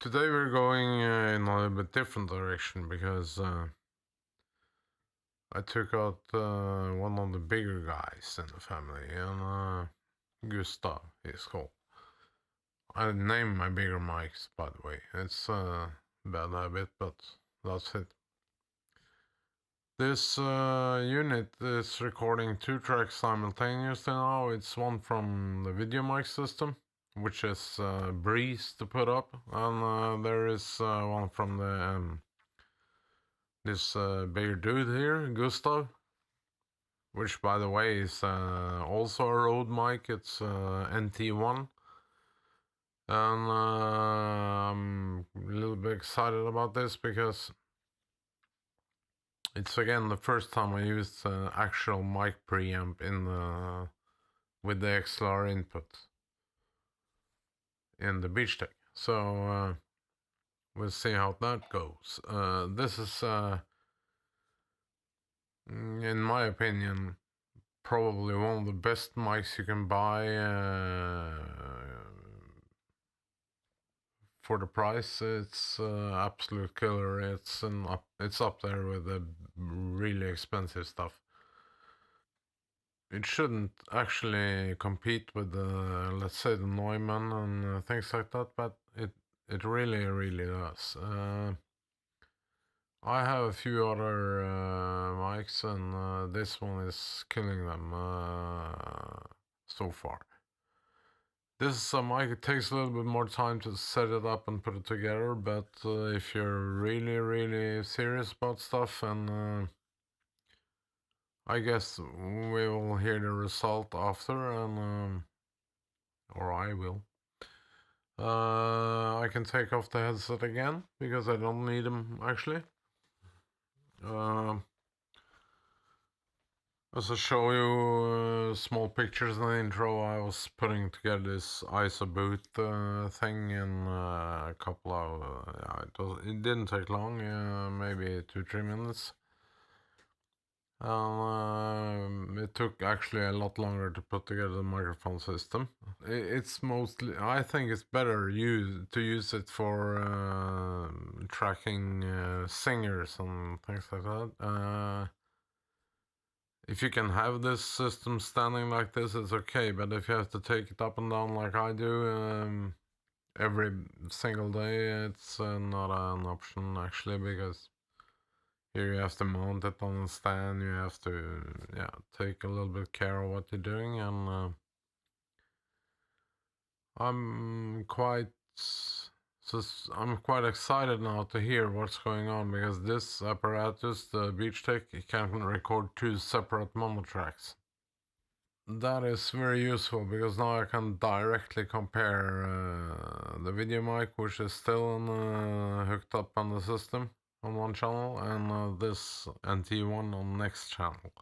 Today we're going in a little bit different direction because I took out one of the bigger guys in the family, and Gustav he's called. I named my bigger mics, by the way. It's a bad habit, but that's it. This unit is recording 2 tracks simultaneously now. It's one from the video mic system, which is Breeze to put up, and there is one from the this bigger dude here, Gustav, which by the way is also a Rode mic. It's NT1, and I'm a little bit excited about this because it's again the first time I used actual mic preamp in the with the XLR input in the Beachtech. So we'll see how that goes. This is, in my opinion, probably one of the best mics you can buy for the price. It's absolute killer. It's up there with the really expensive stuff. It shouldn't actually compete with the, let's say, the Neumann and things like that, but it really does. I have a few other mics, and this one is killing them so far. This is a mic. It takes a little bit more time to set it up and put it together, but if you're really serious about stuff, and I guess we will hear the result after, and or I will. I can take off the headset again because I don't need them actually. As I show you small pictures in the intro, I was putting together this ISO boot thing in a couple of. It didn't take long, maybe 2-3 minutes. It took actually a lot longer to put together the microphone system. It's mostly, I think it's better to use it for tracking singers and things like that. If you can have this system standing like this, it's okay, but if you have to take it up and down like I do every single day, it's not an option actually, because here you have to mount it on a stand, you have to take a little bit care of what you're doing, and I'm quite excited now to hear what's going on, because this apparatus, the Beachtech, can record 2 separate mono tracks. That is very useful because now I can directly compare the video mic, which is still hooked up on the system on one channel, and this NT1 on next channel.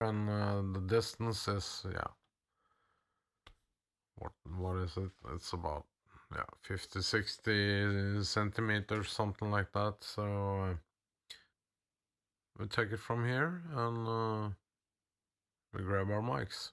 And the distance is, what is it? It's about 50-60 centimeters, something like that. So we take it from here and we grab our mics.